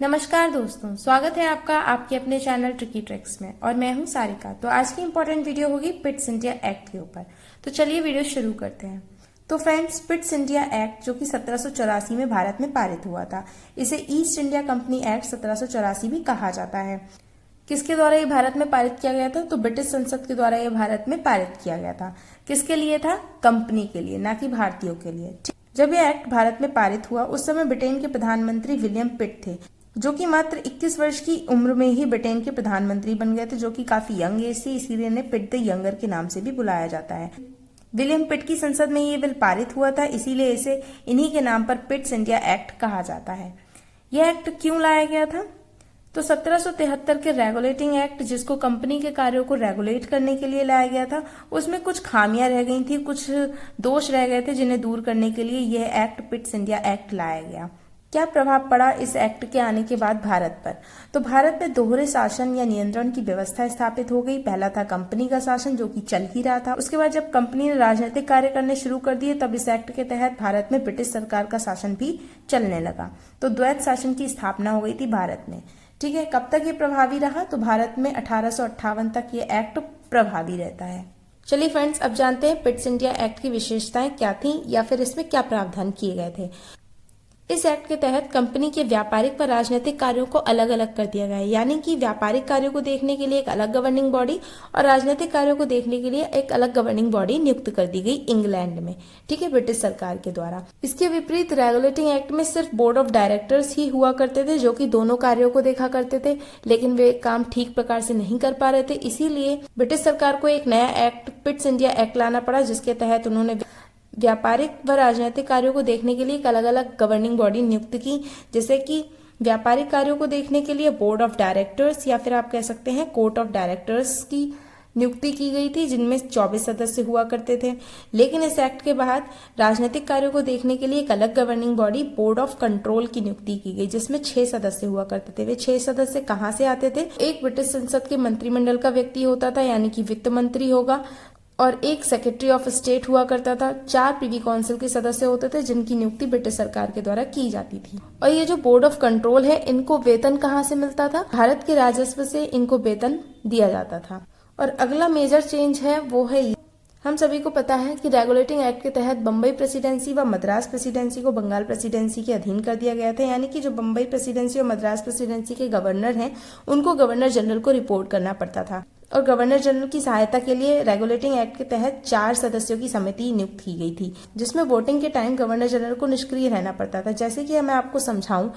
नमस्कार दोस्तों, स्वागत है आपका आपके अपने चैनल ट्रिकी ट्रिक्स में और मैं हूं सारिका। तो आज की इंपॉर्टेंट वीडियो होगी पिट्स इंडिया एक्ट के ऊपर। तो चलिए वीडियो शुरू करते हैं। तो फ्रेंड्स, पिट्स इंडिया एक्ट जो कि 1784 में भारत में पारित हुआ था, इसे ईस्ट इंडिया कंपनी एक्ट 1784 भी कहा जाता है। किसके द्वारा ये भारत में पारित किया गया था? तो ब्रिटिश संसद के द्वारा ये भारत में पारित किया गया था। किसके लिए था? कंपनी के लिए, ना कि भारतीयों के लिए। जब यह एक्ट भारत में पारित हुआ उस समय ब्रिटेन के प्रधानमंत्री विलियम पिट थे, जो कि मात्र 21 वर्ष की उम्र में ही ब्रिटेन के प्रधानमंत्री बन गए थे, जो कि काफी यंग एज थी, इसीलिए इन्हें पिट द यंगर के नाम से भी बुलाया जाता है। विलियम पिट की संसद में ये बिल पारित हुआ था, इसीलिए इसे इन्हीं के नाम पर पिट्स इंडिया एक्ट कहा जाता है। यह एक्ट क्यों लाया गया था? तो 1773 के रेगुलेटिंग एक्ट, जिसको कंपनी के कार्यों को रेगुलेट करने के लिए लाया गया था, उसमें कुछ खामियां रह गई थी, कुछ दोष रह गए थे, जिन्हें दूर करने के लिए यह एक्ट पिट्स इंडिया एक्ट लाया गया। क्या प्रभाव पड़ा इस एक्ट के आने के बाद भारत पर? तो भारत में दोहरे शासन या नियंत्रण की व्यवस्था स्थापित हो गई। पहला था कंपनी का शासन, जो कि चल ही रहा था। उसके बाद जब कंपनी ने राजनीतिक कार्य करने शुरू कर दिए, तब इस एक्ट के तहत भारत में ब्रिटिश सरकार का शासन भी चलने लगा। तो द्वैत शासन की स्थापना हो गई थी भारत में। ठीक है, कब तक ये प्रभावी रहा? तो भारत में 1858 तक ये एक्ट प्रभावी रहता है। चलिए फ्रेंड्स, अब जानते हैं पिट्स इंडिया एक्ट की विशेषताएं क्या थी या फिर इसमें क्या प्रावधान किए गए थे। इस एक्ट के तहत कंपनी के व्यापारिक व राजनीतिक कार्यों को अलग अलग कर दिया गया है, यानी कि व्यापारिक कार्यों को देखने के लिए एक अलग गवर्निंग बॉडी और राजनीतिक कार्यों को देखने के लिए एक अलग गवर्निंग बॉडी नियुक्त कर दी गई इंग्लैंड में। ठीक है, ब्रिटिश सरकार के द्वारा। इसके विपरीत रेगुलेटिंग एक्ट में सिर्फ बोर्ड ऑफ डायरेक्टर्स ही हुआ करते थे, जो कि दोनों कार्यों को देखा करते थे, लेकिन वे काम ठीक प्रकार से नहीं कर पा रहे थे। इसीलिए ब्रिटिश सरकार को एक नया एक्ट पिट्स इंडिया एक्ट लाना पड़ा, जिसके तहत उन्होंने व्यापारिक व राजनीतिक कार्यों को देखने के लिए एक अलग अलग गवर्निंग बॉडी नियुक्त की। जैसे कि व्यापारिक कार्यों को देखने के लिए बोर्ड ऑफ डायरेक्टर्स या फिर आप कह सकते हैं कोर्ट ऑफ डायरेक्टर्स की नियुक्ति की गई थी, जिनमें 24 सदस्य हुआ करते थे। लेकिन इस एक्ट के बाद राजनीतिक कार्यों को देखने के लिए एक अलग governing body board of control की नियुक्ति की गई, जिसमें 6 सदस्य हुआ करते थे। वे 6 सदस्य कहाँ से आते थे? एक ब्रिटिश संसद के मंत्रिमंडल का व्यक्ति होता था, यानी कि वित्त मंत्री होगा, और एक सेक्रेटरी ऑफ स्टेट हुआ करता था। 4 प्रीवी काउंसिल के सदस्य होते थे, जिनकी नियुक्ति ब्रिटिश सरकार के द्वारा की जाती थी। और ये जो बोर्ड ऑफ कंट्रोल है, इनको वेतन कहाँ से मिलता था? भारत के राजस्व से इनको वेतन दिया जाता था। और अगला मेजर चेंज है वो है, हम सभी को पता है कि रेगुलेटिंग एक्ट के तहत बम्बई प्रेसिडेंसी व मद्रास प्रेसिडेंसी को बंगाल प्रेसिडेंसी के अधीन कर दिया गया था, यानी कि जो बम्बई प्रेसिडेंसी और मद्रास प्रेसिडेंसी के गवर्नर हैं, उनको गवर्नर जनरल को रिपोर्ट करना पड़ता था। और गवर्नर जनरल की सहायता के लिए रेगुलेटिंग एक्ट के तहत 4 सदस्यों की समिति नियुक्त की गई थी, जिसमें वोटिंग के टाइम गवर्नर जनरल को निष्क्रिय रहना पड़ता था। जैसे कि मैं आपको समझाऊं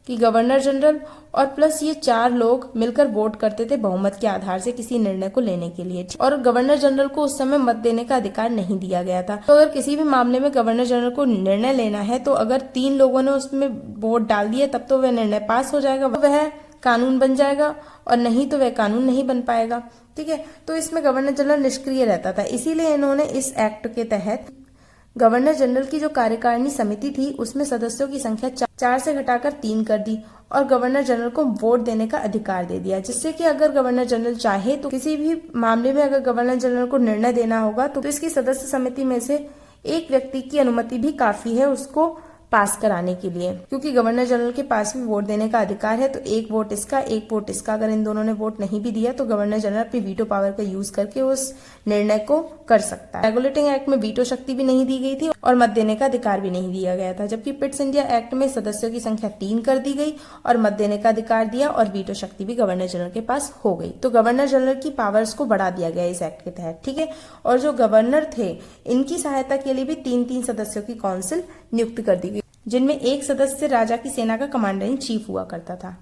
कि गवर्नर जनरल और प्लस ये 4 लोग मिलकर वोट करते थे बहुमत के आधार से किसी निर्णय को लेने के लिए। और गवर्नर जनरल को उस समय मत देने का अधिकार नहीं दिया गया था। तो अगर किसी भी मामले में गवर्नर जनरल को निर्णय लेना है, तो अगर 3 लोगों ने उसमें वोट डाल दिए, तब तो वह निर्णय पास हो जाएगा, वह कानून बन जाएगा, और नहीं तो वह कानून नहीं बन पाएगा। ठीक है, तो इसमें गवर्नर जनरल निष्क्रिय रहता था। इसीलिए इन्होंने इस एक्ट के तहत गवर्नर जनरल की जो कार्यकारिणी समिति थी, उसमें सदस्यों की संख्या 4 से घटाकर 3 कर दी और गवर्नर जनरल को वोट देने का अधिकार दे दिया, जिससे कि अगर गवर्नर जनरल चाहे तो किसी भी मामले में अगर गवर्नर जनरल को निर्णय देना होगा, तो इसकी सदस्य समिति में से एक व्यक्ति की अनुमति भी काफी है उसको पास कराने के लिए, क्योंकि गवर्नर जनरल के पास भी वोट देने का अधिकार है। तो एक वोट इसका, एक वोट इसका, अगर इन दोनों ने वोट नहीं भी दिया तो गवर्नर जनरल अपनी वीटो पावर का यूज करके उस निर्णय को कर सकता है। रेगुलेटिंग एक्ट में वीटो शक्ति भी नहीं दी गई थी और मत देने का अधिकार भी नहीं दिया गया था, जबकि पिट्स इंडिया एक्ट में सदस्यों की संख्या 3 कर दी गई और मत देने का अधिकार दिया और वीटो शक्ति भी गवर्नर जनरल के पास हो गई। तो गवर्नर जनरल की पावर्स को बढ़ा दिया गया इस एक्ट के तहत। ठीक है, और जो गवर्नर थे, इनकी सहायता के लिए भी 3-3 सदस्यों की काउंसिल नियुक्त कर दी गई, जिनमें एक सदस्य राजा की सेना का कमांडर इन चीफ हुआ करता था।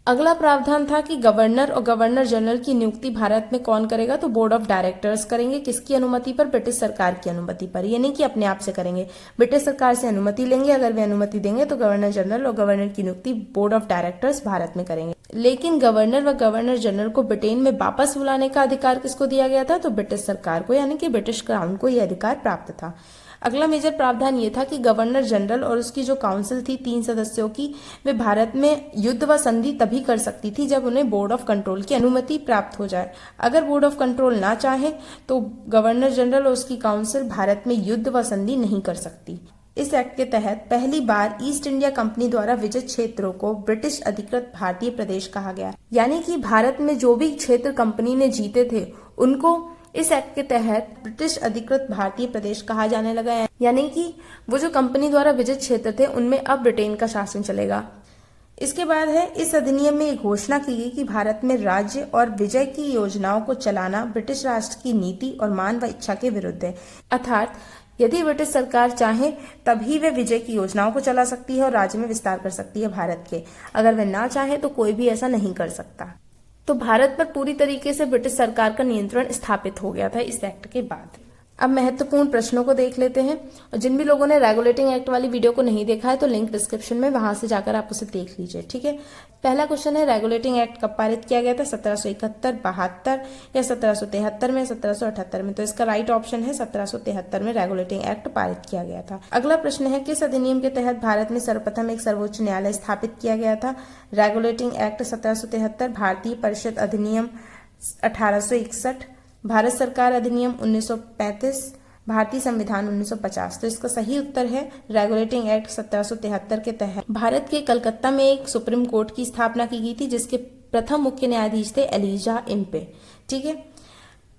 अगला प्रावधान था कि गवर्नर और गवर्नर जनरल की नियुक्ति भारत में कौन करेगा? तो बोर्ड ऑफ डायरेक्टर्स करेंगे। किसकी अनुमति पर? ब्रिटिश सरकार की अनुमति पर। ये नहीं कि अपने आप से करेंगे, ब्रिटिश सरकार से अनुमति लेंगे। अगर वे अनुमति देंगे तो गवर्नर जनरल और गवर्नर की नियुक्ति बोर्ड ऑफ डायरेक्टर्स भारत में करेंगे। लेकिन गवर्नर व गवर्नर जनरल को ब्रिटेन में वापस बुलाने का अधिकार किसको दिया गया था? तो ब्रिटिश सरकार को, यानी कि ब्रिटिश क्राउन को यह अधिकार प्राप्त था। अगला मेजर प्रावधान ये था कि गवर्नर जनरल और उसकी जो काउंसिल थी 3 सदस्यों की, वे भारत में युद्ध व संधि तभी कर सकती थी जब उन्हें बोर्ड ऑफ कंट्रोल की अनुमति प्राप्त हो जाए। अगर बोर्ड ऑफ कंट्रोल ना चाहे तो गवर्नर जनरल और उसकी काउंसिल भारत में युद्ध व संधि नहीं कर सकती। इस एक्ट के तहत पहली बार ईस्ट इंडिया कंपनी द्वारा विजित क्षेत्रों को ब्रिटिश अधिकृत भारतीय प्रदेश कहा गया। यानी कि भारत में जो भी क्षेत्र कंपनी ने जीते थे उनको इस एक्ट के तहत ब्रिटिश अधिकृत भारतीय प्रदेश कहा जाने लगा है। यानी कि वो जो कंपनी द्वारा विजित क्षेत्र थे उनमें अब ब्रिटेन का शासन चलेगा। इसके बाद है, इस अधिनियम में एक घोषणा की गई कि भारत में राज्य और विजय की योजनाओं को चलाना ब्रिटिश राष्ट्र की नीति और मान व इच्छा के विरुद्ध है। अर्थात यदि ब्रिटिश सरकार चाहे तभी वे विजय की योजनाओं को चला सकती है और राज्य में विस्तार कर सकती है भारत के। अगर वे ना चाहे तो कोई भी ऐसा नहीं कर सकता। तो भारत पर पूरी तरीके से ब्रिटिश सरकार का नियंत्रण स्थापित हो गया था इस एक्ट के बाद। अब महत्वपूर्ण प्रश्नों को देख लेते हैं, और जिन भी लोगों ने रेगुलेटिंग एक्ट वाली वीडियो को नहीं देखा है तो लिंक डिस्क्रिप्शन में, वहां से जाकर आप उसे देख लीजिए। ठीक है, पहला क्वेश्चन है, रेगुलेटिंग एक्ट कब पारित किया गया था? 1771, 72 या 1773 में, 1778 में? तो इसका राइट ऑप्शन है 1773 में रेगुलेटिंग एक्ट पारित किया गया था। अगला प्रश्न है, किस अधिनियम के तहत भारत में सर्वप्रथम एक सर्वोच्च न्यायालय स्थापित किया गया था? रेगुलेटिंग एक्ट 1773, भारतीय परिषद अधिनियम 1861, भारत सरकार अधिनियम 1935, भारतीय संविधान 1950। तो इसका सही उत्तर है रेगुलेटिंग एक्ट 1773 के तहत भारत के कलकत्ता में एक सुप्रीम कोर्ट की स्थापना की गई थी, जिसके प्रथम मुख्य न्यायाधीश थे एलिजा इम्पे। ठीक है,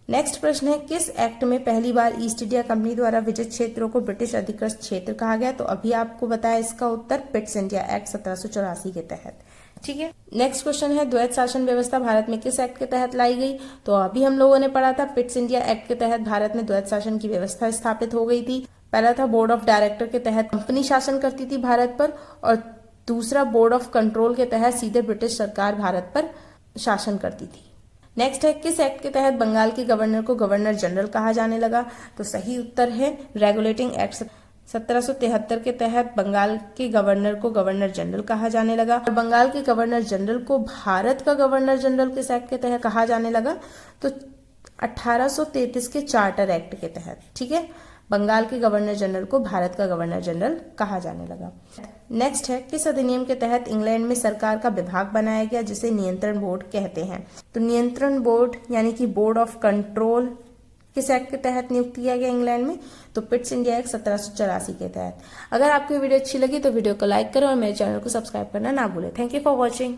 नेक्स्ट प्रश्न है, किस एक्ट में पहली बार ईस्ट इंडिया कंपनी द्वारा विजित क्षेत्रों को ब्रिटिश अधिकृत क्षेत्र कहा गया? तो अभी आपको बताया इसका उत्तर, पिट्स इंडिया एक्ट 1784 के तहत। ठीक है, नेक्स्ट क्वेश्चन है, द्वैत शासन व्यवस्था भारत में किस एक्ट के तहत लाई गई? तो अभी हम लोगों ने पढ़ा था, पिट्स इंडिया एक्ट के तहत भारत में द्वैत शासन की व्यवस्था स्थापित हो गई थी। पहला था बोर्ड ऑफ डायरेक्टर के तहत कंपनी शासन करती थी भारत पर, और दूसरा बोर्ड ऑफ कंट्रोल के तहत सीधे ब्रिटिश सरकार भारत पर शासन करती थी। नेक्स्ट है, किस एक्ट के तहत बंगाल के गवर्नर को गवर्नर जनरल कहा जाने लगा? तो सही उत्तर है रेगुलेटिंग एक्ट 1773 के तहत बंगाल के गवर्नर को गवर्नर जनरल कहा जाने लगा। और बंगाल के गवर्नर जनरल को भारत का गवर्नर जनरल किस एक्ट के तहत कहा जाने लगा? तो 1833 के चार्टर एक्ट के तहत। ठीक है, बंगाल के गवर्नर जनरल को भारत का गवर्नर जनरल कहा जाने लगा। नेक्स्ट है, किस अधिनियम के तहत इंग्लैंड में सरकार का विभाग बनाया गया जिसे नियंत्रण बोर्ड कहते हैं? तो नियंत्रण बोर्ड यानी कि बोर्ड ऑफ कंट्रोल किस एक्ट के तहत नियुक्त किया गया इंग्लैंड में? तो पिट्स इंडिया एक्ट 1784 के तहत। अगर आपको वीडियो अच्छी लगी तो वीडियो को लाइक करें और मेरे चैनल को सब्सक्राइब करना ना भूलें। Thank you for watching.